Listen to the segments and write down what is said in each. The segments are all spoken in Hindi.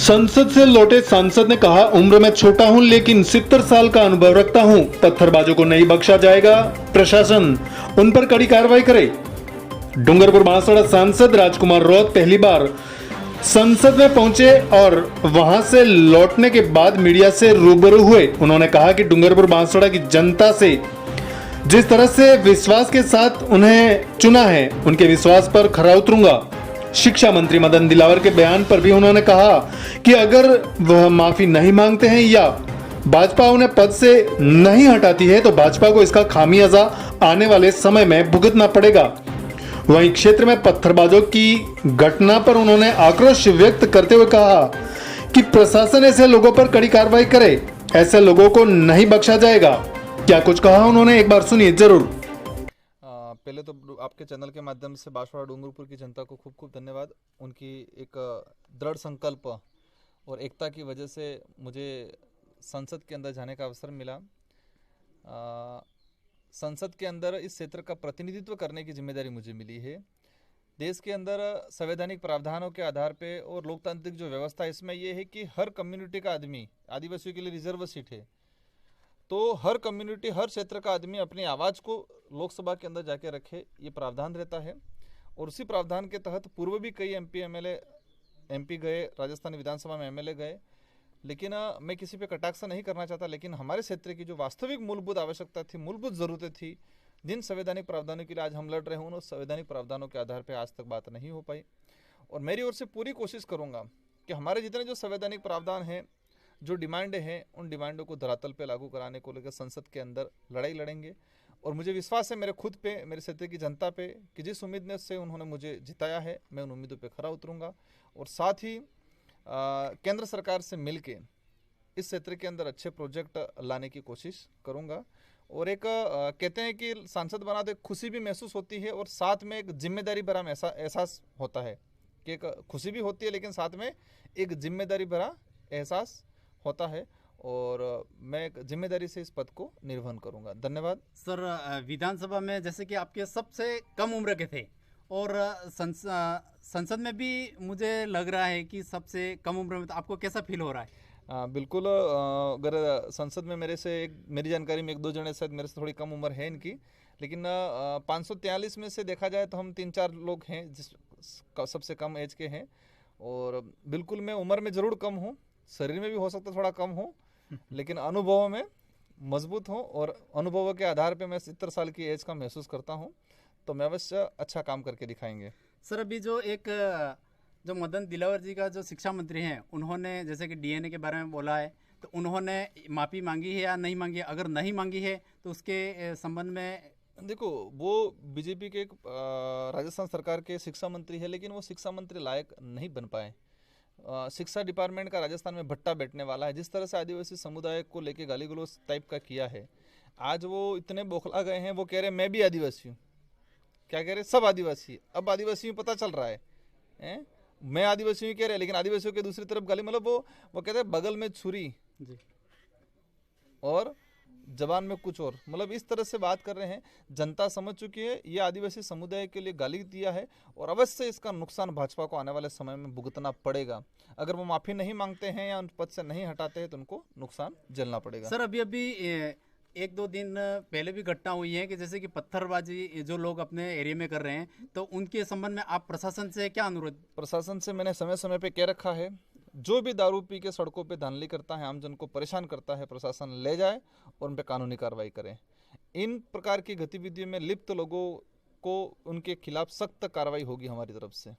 संसद से लौटे सांसद ने कहा, उम्र में छोटा हूं लेकिन 70 साल का अनुभव रखता हूं। पत्थरबाजों को नहीं बख्शा जाएगा, प्रशासन उन पर कड़ी कार्रवाई करे। डूंगरपुर बांसवाड़ा सांसद राजकुमार रौत पहली बार संसद में पहुंचे और वहां से लौटने के बाद मीडिया से रूबरू हुए। उन्होंने कहा कि डूंगरपुर बांसवाड़ा की जनता से जिस तरह से विश्वास के साथ उन्हें चुना है, उनके विश्वास पर खरा उतरूंगा। शिक्षा मंत्री मदन दिलावर के बयान पर भी उन्होंने कहा कि अगर वह माफी नहीं मांगते हैं या भाजपा उन्हें पद से नहीं हटाती है तो भाजपा को इसका खामियाजा आने वाले समय में भुगतना पड़ेगा। वहीं क्षेत्र में पत्थरबाजों की घटना पर उन्होंने आक्रोश व्यक्त करते हुए कहा कि प्रशासन ऐसे लोगों पर कड़ी कार्रवाई करे, ऐसे लोगों को नहीं बख्शा जाएगा। क्या कुछ कहा उन्होंने, एक बार सुनिए जरूर। पहले तो आपके चैनल के माध्यम से बांसवाड़ा डूंगरपुर की जनता को खूब खूब धन्यवाद। उनकी एक दृढ़ संकल्प और एकता की वजह से मुझे संसद के अंदर जाने का अवसर मिला। संसद के अंदर इस क्षेत्र का प्रतिनिधित्व करने की जिम्मेदारी मुझे मिली है। देश के अंदर संवैधानिक प्रावधानों के आधार पे और लोकतांत्रिक जो व्यवस्था है इसमें यह है कि हर कम्युनिटी का आदमी, आदिवासियों के लिए रिजर्व सीट है, तो हर कम्युनिटी, हर क्षेत्र का आदमी अपनी आवाज़ को लोकसभा के अंदर जाके रखे, ये प्रावधान रहता है। और उसी प्रावधान के तहत पूर्व भी कई एमपी गए, राजस्थान विधानसभा में एमएलए गए। लेकिन मैं किसी पे कटाक्ष नहीं करना चाहता, लेकिन हमारे क्षेत्र की जो वास्तविक मूलभूत आवश्यकता थी, मूलभूत ज़रूरतें थी, जिन संवैधानिक प्रावधानों के लिए आज हम लड़ रहे हैं, उन संवैधानिक प्रावधानों के आधार पर आज तक बात नहीं हो पाई। और मेरी ओर से पूरी कोशिश करूँगा कि हमारे जितने जो संवैधानिक प्रावधान हैं, जो डिमांडें हैं, उन डिमांडों को धरातल पे लागू कराने को लेकर संसद के अंदर लड़ाई लड़ेंगे। और मुझे विश्वास है मेरे खुद पे, मेरे क्षेत्र की जनता पे, कि जिस उम्मीद से उन्होंने मुझे जिताया है, मैं उन उम्मीदों पे खरा उतरूंगा। और साथ ही केंद्र सरकार से मिलके इस क्षेत्र के अंदर अच्छे प्रोजेक्ट लाने की कोशिश करूंगा। और एक कहते हैं कि सांसद बना तो एक खुशी भी महसूस होती है और साथ में एक जिम्मेदारी भरा एहसास होता है कि एक खुशी भी होती है, लेकिन साथ में एक जिम्मेदारी भरा एहसास होता है। और मैं एक जिम्मेदारी से इस पद को निर्वहन करूंगा। धन्यवाद सर। विधानसभा में जैसे कि आपके सबसे कम उम्र के थे और संसद में भी मुझे लग रहा है कि सबसे कम उम्र में, तो आपको कैसा फील हो रहा है? बिल्कुल, अगर संसद में मेरी जानकारी में 1-2 जने शायद मेरे से थोड़ी कम उम्र है इनकी, लेकिन 543 में से देखा जाए तो हम 3-4 लोग हैं जिस सबसे कम एज के हैं। और बिल्कुल मैं उम्र में ज़रूर कम हूँ, शरीर में भी हो सकता थोड़ा कम हो, लेकिन अनुभवों में मजबूत हूँ। और अनुभवों के आधार पे मैं 70 साल की एज का महसूस करता हूँ, तो मैं अवश्य अच्छा काम करके दिखाएंगे। सर, अभी जो मदन दिलावर जी का जो शिक्षा मंत्री हैं, उन्होंने जैसे कि डीएनए के बारे में बोला है, तो उन्होंने माफ़ी मांगी है या नहीं मांगी है? अगर नहीं मांगी है तो उसके संबंध में देखो, वो बीजेपी के राजस्थान सरकार के शिक्षा मंत्री है, लेकिन वो शिक्षा मंत्री लायक नहीं बन पाए। शिक्षा डिपार्टमेंट का राजस्थान में भट्टा बैठने वाला है। जिस तरह से आदिवासी समुदाय को लेके गाली गलौज टाइप का किया है, आज वो इतने बौखला गए हैं, वो कह रहे मैं भी आदिवासी हूँ। क्या कह रहे? सब आदिवासी। अब आदिवासी पता चल रहा है, मैं आदिवासी हूँ कह रहे, लेकिन आदिवासियों के दूसरी तरफ गाली, मतलब वो कहते हैं बगल में छुरी जी और जबान में कुछ और, मतलब इस तरह से बात कर रहे हैं। जनता समझ चुकी है ये आदिवासी समुदाय के लिए गाली दिया है और अवश्य इसका नुकसान भाजपा को आने वाले समय में भुगतना पड़ेगा। अगर वो माफी नहीं मांगते हैं या उन पद से नहीं हटाते हैं तो उनको नुकसान झेलना पड़ेगा। सर, अभी 1-2 दिन पहले भी घटना हुई है कि जैसे कि पत्थरबाजी जो लोग अपने एरिया में कर रहे हैं, तो उनके संबंध में आप प्रशासन से क्या अनुरोध? प्रशासन से मैंने समय समय पे कह रखा है, जो भी दारू पी के सड़कों पे धांधली करता है, आमजन को परेशान करता है, प्रशासन ले जाए और उन पे कानूनी कार्रवाई करे। इन प्रकार की गतिविधियों में लिप्त लोगों को उनके खिलाफ सख्त कार्रवाई होगी हमारी तरफ से।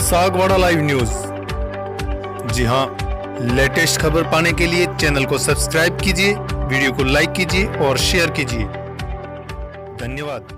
सागवाड़ा लाइव न्यूज, जी हाँ, लेटेस्ट खबर पाने के लिए चैनल को सब्सक्राइब कीजिए, वीडियो को लाइक कीजिए और शेयर कीजिए। धन्यवाद।